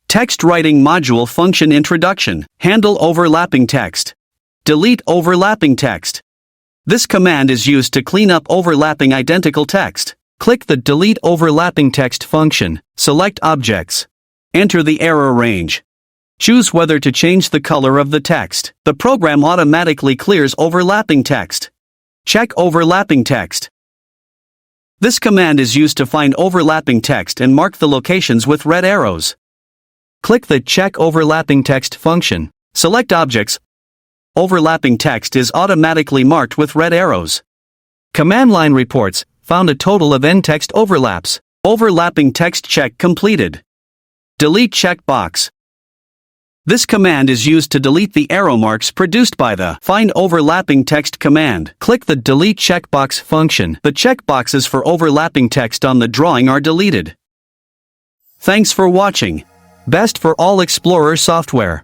Text Writing Module Function Introduction. Handle overlapping text. Delete overlapping text. This command is used to clean up overlapping identical text. Click the Delete Overlapping Text function. Select Objects. Enter the error range. Choose whether to change the color of the text. The program automatically clears overlapping text. Check overlapping text. This command is used to find overlapping text and mark the locations with red arrows. Click the Check Overlapping Text function. Select Objects. Overlapping text is automatically marked with red arrows. Command line reports found a total of n text overlaps. Overlapping text check completed. Delete checkbox. This command is used to delete the arrow marks produced by the Find Overlapping Text command. Click the Delete Checkbox function. The checkboxes for overlapping text on the drawing are deleted. Thanks for watching. Best for all Explorer software.